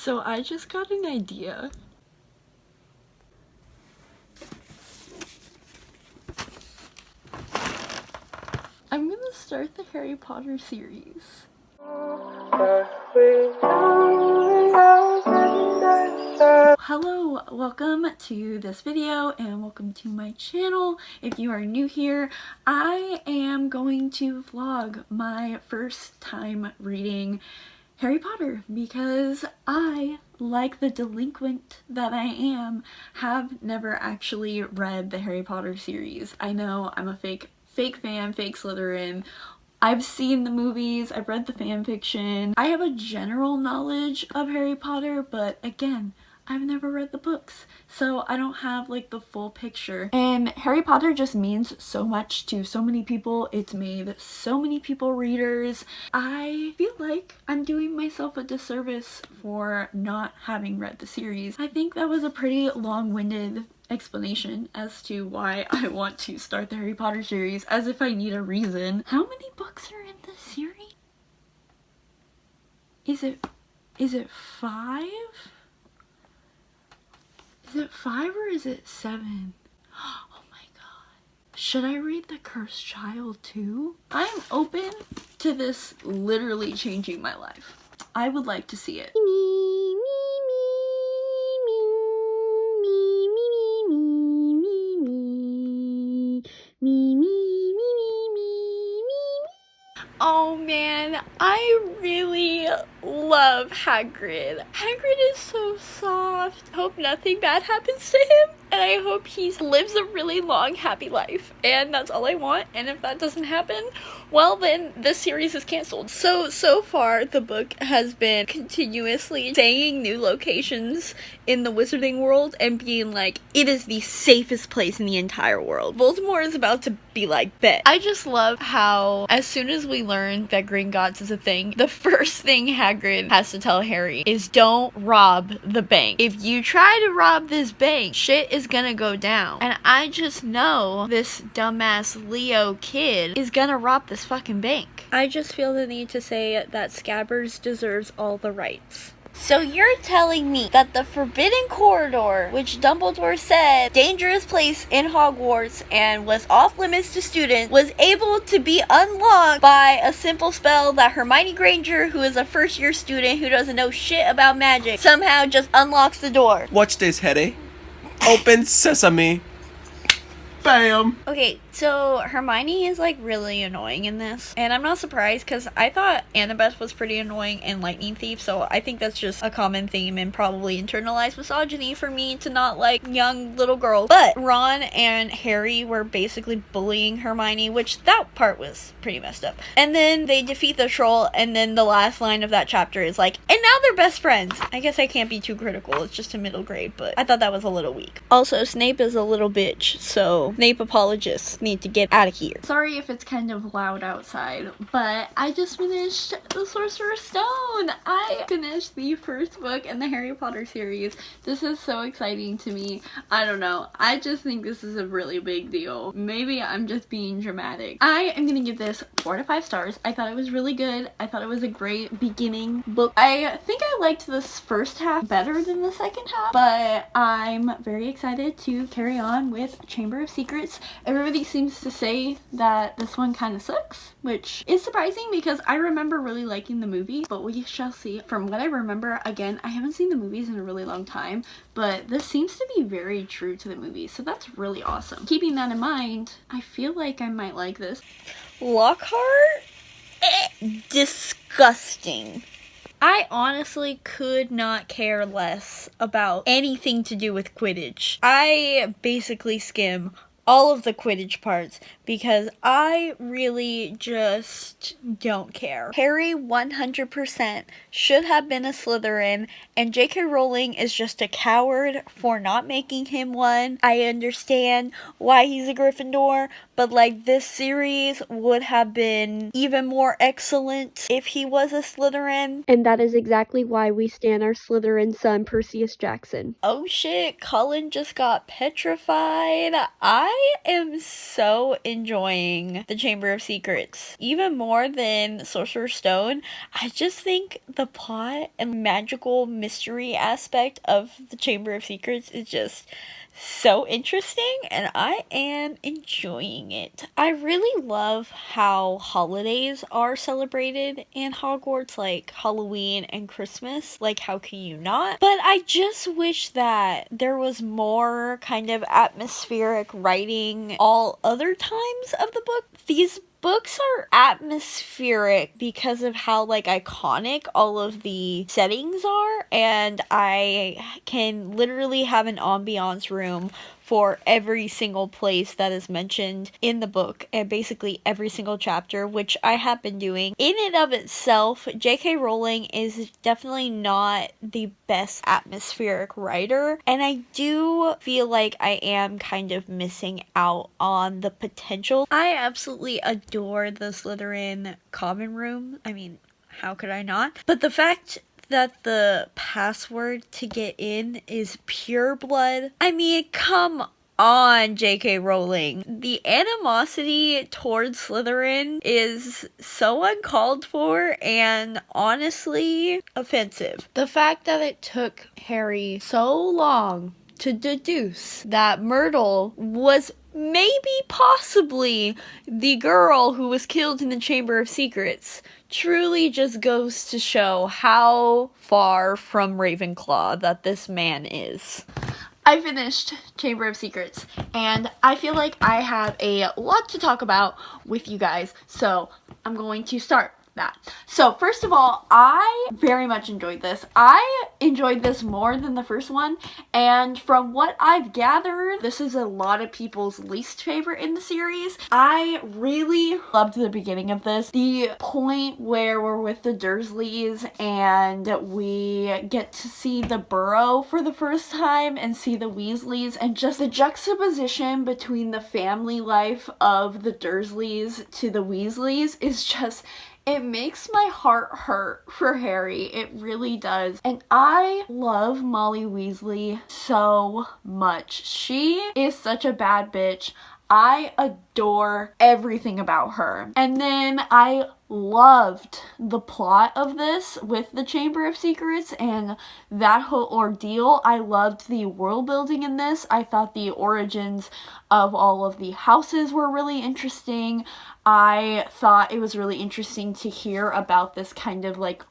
So I just got an idea. I'm gonna start the Harry Potter series. Hello, welcome to this video and welcome to my channel. If you are new here, I am going to vlog my first time reading Harry Potter because I, like the delinquent that I am, have never actually read the Harry Potter series. I know I'm a fake fan, fake Slytherin. I've seen the movies, I've read the fan fiction. I have a general knowledge of Harry Potter, but again, I've never read the books, so I don't have like the full picture. And Harry Potter just means so much to so many people. It's made so many people readers. I feel like I'm doing myself a disservice for not having read the series. I think that was a pretty long-winded explanation as to why I want to start the Harry Potter series, as if I need a reason. How many books are in this series? Is it 5? Is it 5 or is it 7? Oh my god. Should I read The Cursed Child too? I'm open to this literally changing my life. I would like to see it. Oh man, I really love Hagrid. Hagrid is so soft. I hope nothing bad happens to him, and I hope he lives a really long, happy life. And that's all I want, and if that doesn't happen, well then this series is cancelled. So far the book has been continuously saying new locations in the wizarding world and being like, it is the safest place in the entire world. Voldemort is about to be like, bet. I just love how as soon as we learn that Gringotts is a thing, the first thing Hagrid has to tell Harry is don't rob the bank. If you try to rob this bank, shit is gonna go down. And I just know this dumbass Leo kid is gonna rob this fucking bank. I just feel the need to say that Scabbers deserves all the rights. So you're telling me that the Forbidden Corridor, which Dumbledore said dangerous place in Hogwarts and was off limits to students, was able to be unlocked by a simple spell that Hermione Granger, who is a first year student who doesn't know shit about magic, somehow just unlocks the door. Watch this, Hetty. Open sesame. Bam! Okay, so Hermione is like really annoying in this, and I'm not surprised because I thought Annabeth was pretty annoying in Lightning Thief, so I think that's just a common theme and probably internalized misogyny for me to not like young little girls. But Ron and Harry were basically bullying Hermione, which that part was pretty messed up. And then they defeat the troll, and then the last line of that chapter is like, and now they're best friends. I guess I can't be too critical, it's just a middle grade, but I thought that was a little weak. Also, Snape is a little bitch, so Snape apologists need to get out of here. Sorry if it's kind of loud outside, but I just finished the Sorcerer's Stone. I finished the first book in the Harry Potter series. This is so exciting to me. I don't know. I just think this is a really big deal. Maybe I'm just being dramatic. I am gonna give this 4 to 5 stars. I thought it was really good. I thought it was a great beginning book. I think I liked this first half better than the second half, but I'm very excited to carry on with Chamber of Secrets. Everybody seems to say that this one kind of sucks, which is surprising because I remember really liking the movie, but we shall see. From what I remember, again, I haven't seen the movies in a really long time, but this seems to be very true to the movie, so that's really awesome. Keeping that in mind, I feel like I might like this. Lockhart? Disgusting. I honestly could not care less about anything to do with Quidditch. I basically skim all of the Quidditch parts because I really just don't care. Harry 100% should have been a Slytherin, and J.K. Rowling is just a coward for not making him one. I understand why he's a Gryffindor, but like this series would have been even more excellent if he was a Slytherin. And that is exactly why we stan our Slytherin son, Perseus Jackson. Oh shit, Cullen just got petrified. I am so enjoying the Chamber of Secrets. Even more than Sorcerer's Stone. I just think the plot and magical mystery aspect of the Chamber of Secrets is just so interesting, and I am enjoying it. I really love how holidays are celebrated in Hogwarts, like Halloween and Christmas. Like, how can you not? But I just wish that there was more kind of atmospheric writing all other times of the book. These books are atmospheric because of how like iconic all of the settings are, and I can literally have an ambiance room for every single place that is mentioned in the book and basically every single chapter, which I have been doing. In and of itself, J.K. Rowling is definitely not the best atmospheric writer, and I do feel like I am kind of missing out on the potential. I absolutely adore the Slytherin common room. I mean, how could I not? But the fact that the password to get in is pure blood. I mean, come on, J.K. Rowling. The animosity towards Slytherin is so uncalled for and honestly offensive. The fact that it took Harry so long to deduce that Myrtle was maybe possibly the girl who was killed in the Chamber of Secrets truly just goes to show how far from Ravenclaw that this man is. I finished Chamber of Secrets, and I feel like I have a lot to talk about with you guys, so I'm going to start that. So first of all, I very much enjoyed this. I enjoyed this more than the first one, and from what I've gathered, this is a lot of people's least favorite in the series. I really loved the beginning of this. The point where we're with the Dursleys and we get to see the Burrow for the first time and see the Weasleys, and just the juxtaposition between the family life of the Dursleys to the Weasleys is just, it makes my heart hurt for Harry. It really does. And I love Molly Weasley so much. She is such a bad bitch. I adore everything about her. And then I loved the plot of this with the Chamber of Secrets and that whole ordeal. I loved the world building in this. I thought the origins of all of the houses were really interesting. I thought it was really interesting to hear about this kind of like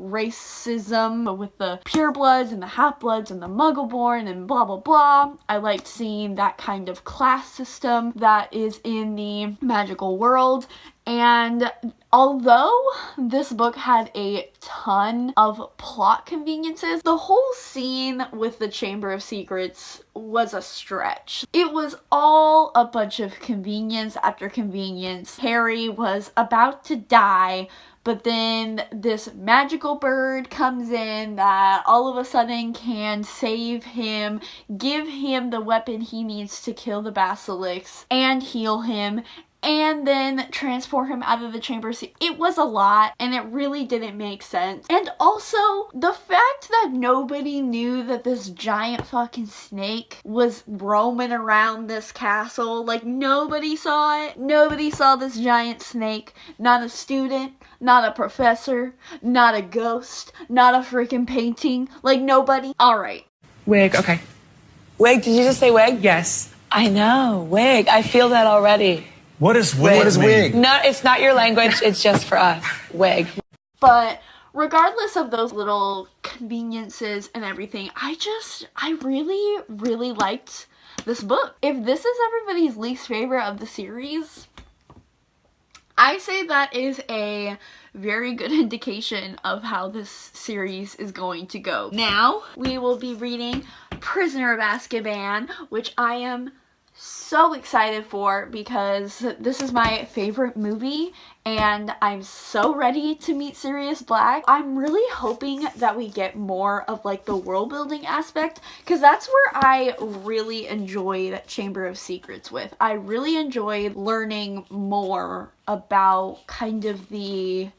racism with the purebloods and the half-bloods and the muggle-born and blah blah blah. I liked seeing that kind of class system that is in the magical world. And although this book had a ton of plot conveniences, the whole scene with the Chamber of Secrets was a stretch. It was all a bunch of convenience after convenience. Harry was about to die, but then this magical bird comes in that all of a sudden can save him, give him the weapon he needs to kill the basilisks, and heal him, and then transform him out of the chamber. It was a lot, and it really didn't make sense. And also, the fact that nobody knew that this giant fucking snake was roaming around this castle. Like, nobody saw it. Nobody saw this giant snake. Not a student, not a professor, not a ghost, not a freaking painting. Like, nobody. Alright. Wig, okay. Wig, did you just say wig? Yes. I know, wig. I feel that already. What is wig? What is wig? No, it's not your language. It's just for us. Wig. But regardless of those little conveniences and everything, I really liked this book. If this is everybody's least favorite of the series, I say that is a very good indication of how this series is going to go. Now, we will be reading Prisoner of Azkaban, which I am so excited for because this is my favorite movie and I'm so ready to meet Sirius Black. I'm really hoping that we get more of like the world building aspect because that's where I really enjoyed Chamber of Secrets with. I really enjoyed learning more about kind of the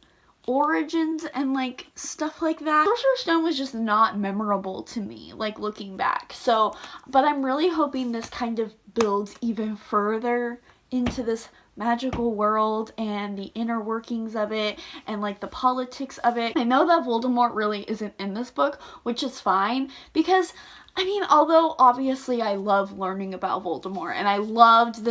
origins and like stuff like that. Sorcerer's Stone was just not memorable to me, like looking back. So, but I'm really hoping this kind of builds even further into this magical world and the inner workings of it and like the politics of it. I know that Voldemort really isn't in this book, which is fine because I mean, although obviously I love learning about Voldemort and I loved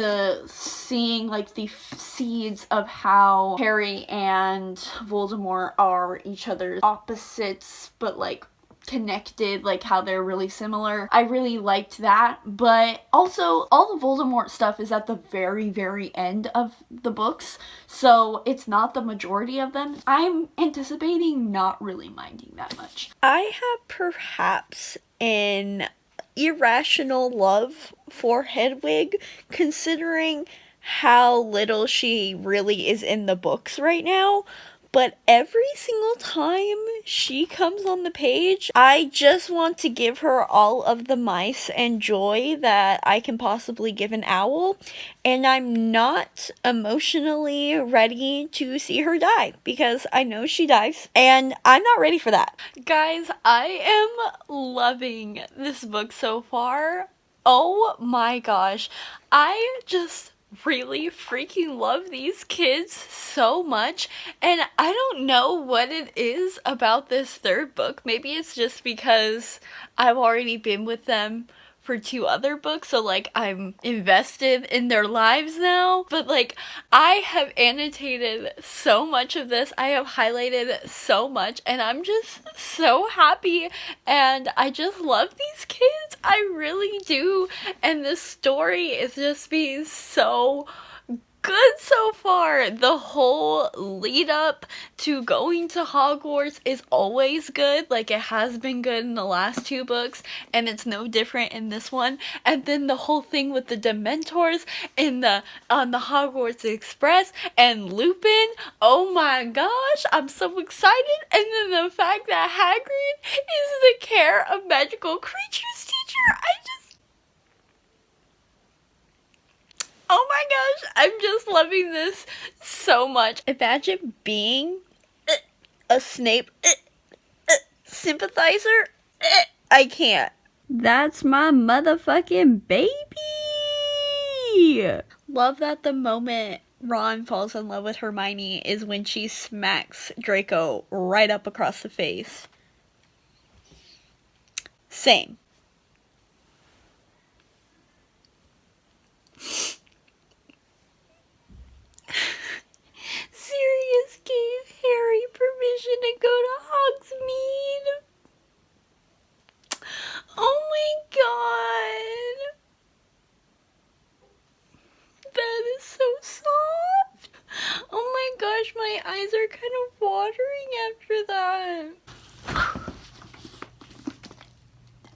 seeing like the seeds of how Harry and Voldemort are each other's opposites but like connected, like how they're really similar. I really liked that, but also all the Voldemort stuff is at the very, very end of the books, so it's not the majority of them. I'm anticipating not really minding that much. I have perhaps an irrational love for Hedwig, considering how little she really is in the books right now. But every single time she comes on the page, I just want to give her all of the mice and joy that I can possibly give an owl. And I'm not emotionally ready to see her die because I know she dies and I'm not ready for that. Guys, I am loving this book so far. Oh my gosh. I just really freaking love these kids so much, and I don't know what it is about this third book. Maybe it's just because I've already been with them for 2 other books, so like I'm invested in their lives now, but like I have annotated so much of this, I have highlighted so much, and I'm just so happy and I just love these kids. I really do, and this story is just being so good so far. The whole lead up to going to Hogwarts is always good, like it has been good in the last 2 books, and it's no different in this one. And then the whole thing with the Dementors on the Hogwarts Express and Lupin, oh my gosh, I'm so excited. And then the fact that Hagrid is the Care of Magical Creatures teacher, oh my gosh, I'm just loving this so much. Imagine being a Snape sympathizer. I can't. That's my motherfucking baby. Love that the moment Ron falls in love with Hermione is when she smacks Draco right up across the face. Same. Sirius gave Harry permission to go to Hogsmeade. Oh my god. That is so soft. Oh my gosh, my eyes are kind of watering after that.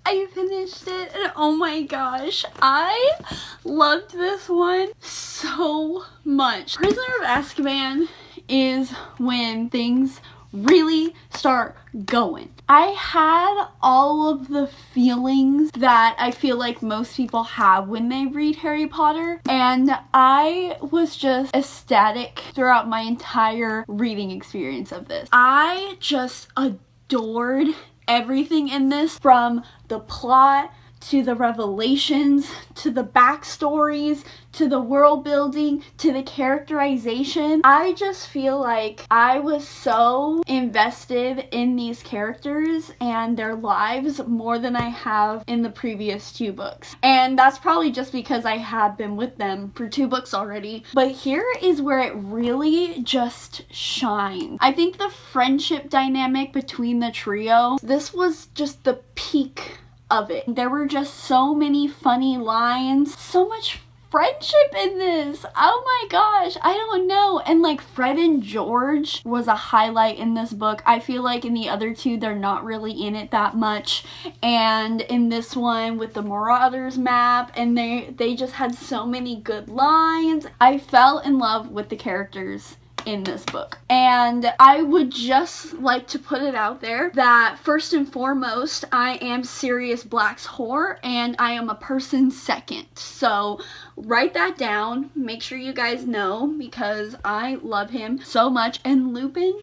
I finished it and oh my gosh, I loved this one so much. Prisoner of Azkaban is when things really start going. I had all of the feelings that I feel like most people have when they read Harry Potter, and I was just ecstatic throughout my entire reading experience of this. I just adored everything in this, from the plot to the revelations, to the backstories, to the world building, to the characterization. I just feel like I was so invested in these characters and their lives more than I have in the previous 2 books. And that's probably just because I have been with them for 2 books already. But here is where it really just shines. I think the friendship dynamic between the trio, this was just the peak of it. There were just so many funny lines, so much friendship in this. Oh my gosh, I don't know. And like Fred and George was a highlight in this book. I feel like in the other two they're not really in it that much, and in this one with the Marauders map, and they just had so many good lines. I fell in love with the characters in this book. And I would just like to put it out there that first and foremost, I am Sirius Black's whore, and I am a person second. So write that down. Make sure you guys know, because I love him so much. And Lupin,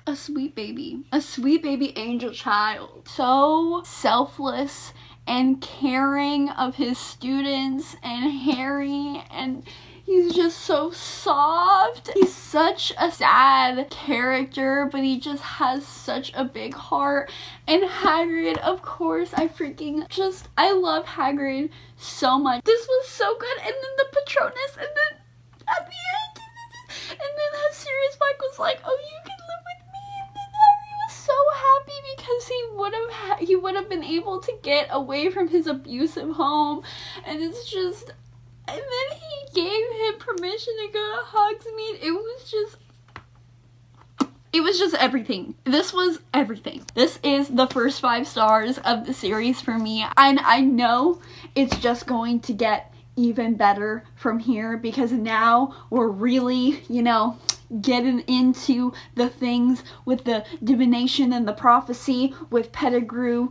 a sweet baby angel child. So selfless and caring of his students and Harry, and he's just so soft. He's such a sad character, but he just has such a big heart. And Hagrid, of course, I love Hagrid so much. This was so good. And then the Patronus, and then at the end, and then Sirius Black was like, oh, you can live with me. And then Harry was so happy because he would have been able to get away from his abusive home. And it's just, and then he gave him permission to go to Hogsmeade. It was just everything. This was everything. This is the first 5 stars of the series for me. And I know it's just going to get even better from here, because now we're really, getting into the things with the divination and the prophecy with Pettigrew,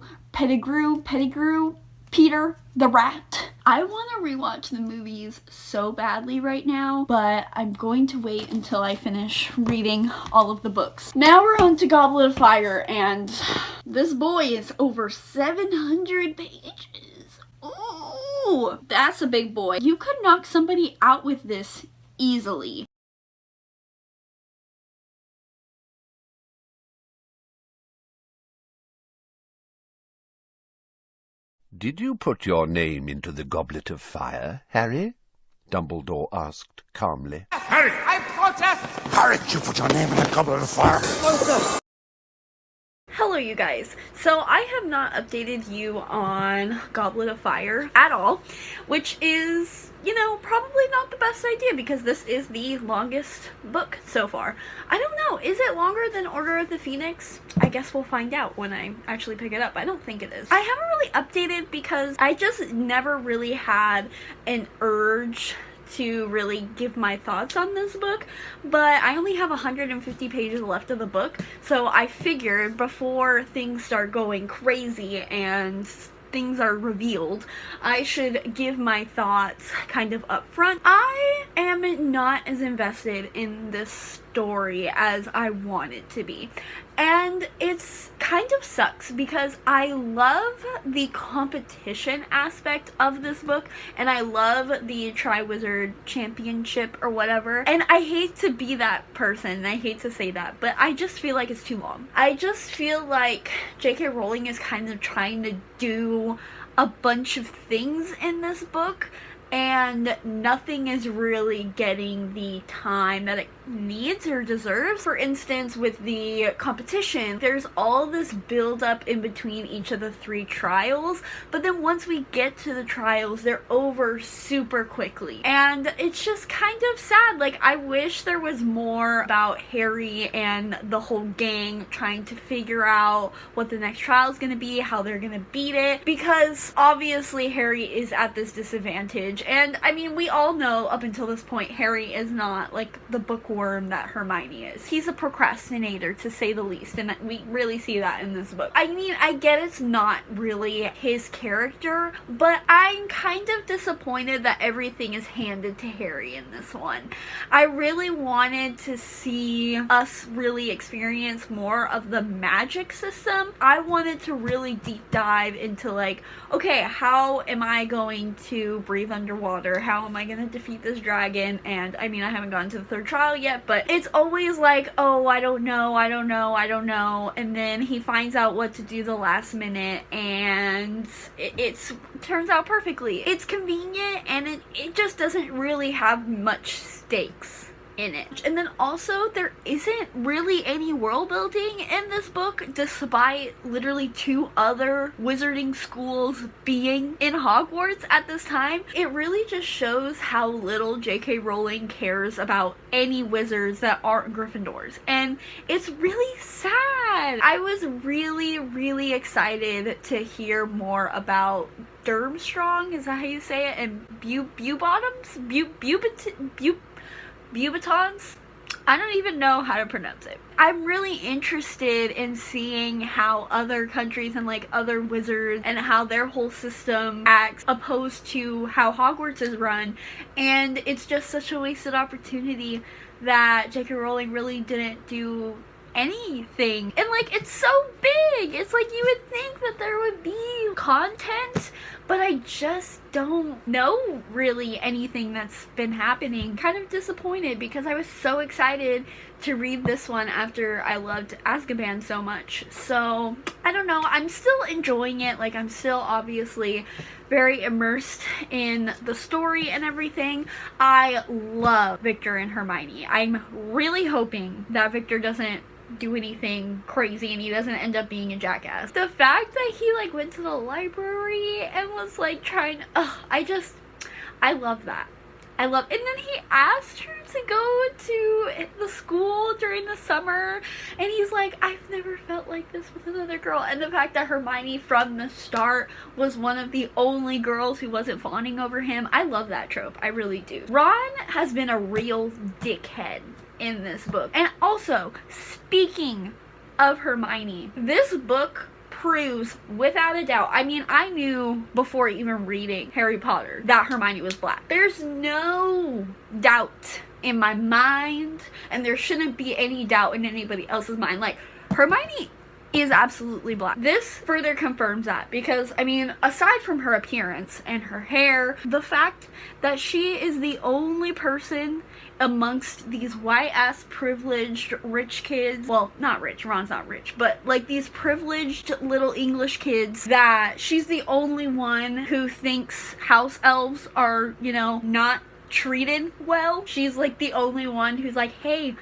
Peter the Rat. I want to rewatch the movies so badly right now, but I'm going to wait until I finish reading all of the books. Now we're on to Goblet of Fire, and this boy is over 700 pages. Ooh, that's a big boy. You could knock somebody out with this easily. "Did you put your name into the Goblet of Fire, Harry?" Dumbledore asked calmly. Harry! I protest! Harry, you put your name in the Goblet of Fire. No, sir. Hello you guys. So I have not updated you on Goblet of Fire at all, which is, probably not the best idea, because this is the longest book so far. I don't know, is it longer than Order of the Phoenix? I guess we'll find out when I actually pick it up. I don't think it is. I haven't really updated because I just never really had an urge to really give my thoughts on this book, but I only have 150 pages left of the book, so I figured before things start going crazy and things are revealed, I should give my thoughts kind of up front. I am not as invested in this story as I want it to be, and it's kind of sucks because I love the competition aspect of this book, and I love the Triwizard Championship or whatever, and I hate to be that person, and I hate to say that, but I just feel like it's too long. I just feel like J.K. Rowling is kind of trying to do a bunch of things in this book, and nothing is really getting the time that it needs or deserves. For instance, with the competition, there's all this build up in between each of the 3 trials, but then once we get to the trials, they're over super quickly, and it's just kind of sad. Like, I wish there was more about Harry and the whole gang trying to figure out what the next trial is going to be, how they're going to beat it, because obviously Harry is at this disadvantage. And I mean, we all know up until this point, Harry is not like the bookworm that Hermione is. He's a procrastinator, to say the least, and we really see that in this book. I mean, I get it's not really his character, but I'm kind of disappointed that everything is handed to Harry in this one. I really wanted to see us really experience more of the magic system. I wanted to really deep dive into, like, okay, how am I going to breathe underwater? How am I going to defeat this dragon? And I mean, I haven't gotten to the 3rd trial yet, but it's always like, oh, I don't know. And then he finds out what to do the last minute, and it turns out perfectly. It's convenient, and it just doesn't really have much stakes in it. And then also, there isn't really any world building in this book, despite literally 2 other wizarding schools being in Hogwarts at this time. It really just shows how little J.K. Rowling cares about any wizards that aren't Gryffindors. And it's really sad. I was really, really excited to hear more about Durmstrang, is that how you say it? And Beauxbatons? I don't even know how to pronounce it. I'm really interested in seeing how other countries and like other wizards and how their whole system acts opposed to how Hogwarts is run. And it's just such a wasted opportunity that J.K. Rowling really didn't do anything. And like, it's so big. It's like you would think that there would be content, but I just don't know really anything that's been happening. Kind of disappointed because I was so excited to read this one after I loved Azkaban so much. So I don't know, I'm still enjoying it. Like, I'm still obviously very immersed in the story and everything. I love Victor and Hermione. I'm really hoping that Victor doesn't do anything crazy and he doesn't end up being a jackass. The fact that he like went to the library and was like trying, I love that. And then he asked her to go to the school during the summer, and he's like, I've never felt like this with another girl. And the fact that Hermione from the start was one of the only girls who wasn't fawning over him, I love that trope. I really do. Ron has been a real dickhead in this book. And also, speaking of Hermione, this book proves without a doubt, I mean, I knew before even reading Harry Potter that Hermione was black. There's no doubt in my mind, and there shouldn't be any doubt in anybody else's mind. Like, Hermione is absolutely black. This further confirms that because, I mean, aside from her appearance and her hair, the fact that she is the only person amongst these white-ass privileged rich kids, well, not rich, Ron's not rich, but like these privileged little English kids, that she's the only one who thinks house elves are, you know, not treated well. She's like the only one who's like, hey,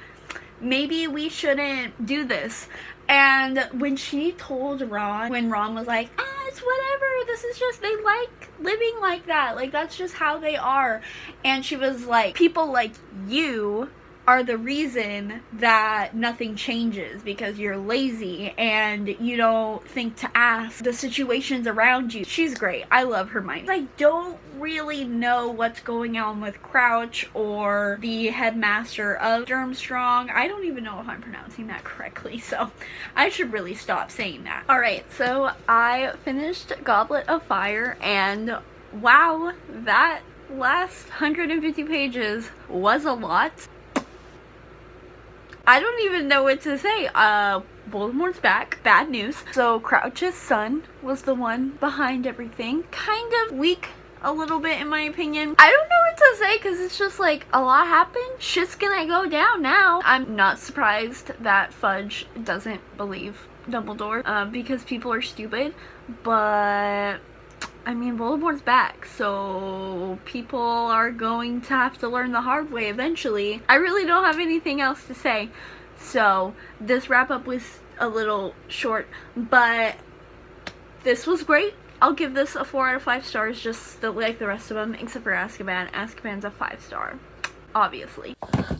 maybe we shouldn't do this. And when she told Ron, when Ron was like, it's whatever, this is just, they like living like that, like that's just how they are. And she was like, people like you are the reason that nothing changes because you're lazy and you don't think to ask the situations around you. She's great. I love Hermione. I don't really know what's going on with Crouch or the headmaster of Durmstrang. I don't even know if I'm pronouncing that correctly, so I should really stop saying that. Alright, so I finished Goblet of Fire, and wow, that last 150 pages was a lot. I don't even know what to say. Voldemort's back. Bad news. So Crouch's son was the one behind everything. Kind of weak a little bit in my opinion. I don't know what to say because it's just like a lot happened. Shit's gonna go down now. I'm not surprised that Fudge doesn't believe Dumbledore because people are stupid, but I mean, Voldemort's back, so people are going to have to learn the hard way eventually. I really don't have anything else to say, so this wrap-up was a little short, but this was great. I'll give this a 4 out of 5 stars, just like the rest of them, except for Azkaban. Azkaban's a 5-star. Obviously.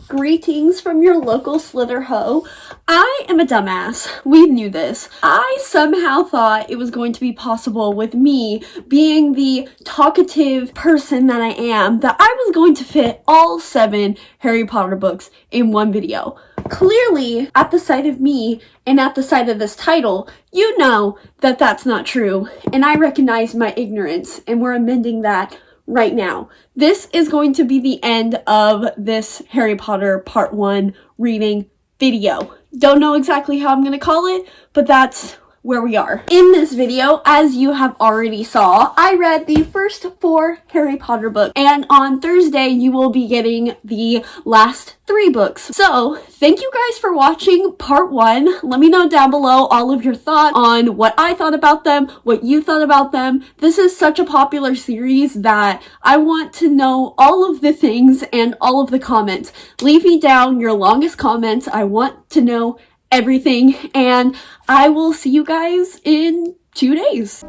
Greetings from your local Slither hoe. I am a dumbass. We knew this. I somehow thought it was going to be possible with me being the talkative person that I am, that I was going to fit all 7 Harry Potter books in one video. Clearly, at the sight of me and at the sight of this title, you know that that's not true, and I recognize my ignorance, and we're amending that right now. This is going to be the end of this Harry Potter Part 1 reading video. Don't know exactly how I'm going to call it, but that's where we are. In this video, as you have already saw, I read the first 4 Harry Potter books, and on Thursday you will be getting the last 3 books. So, thank you guys for watching part 1. Let me know down below all of your thoughts on what I thought about them, what you thought about them. This is such a popular series that I want to know all of the things and all of the comments. Leave me down your longest comments. I want to know everything, and I will see you guys in 2 days.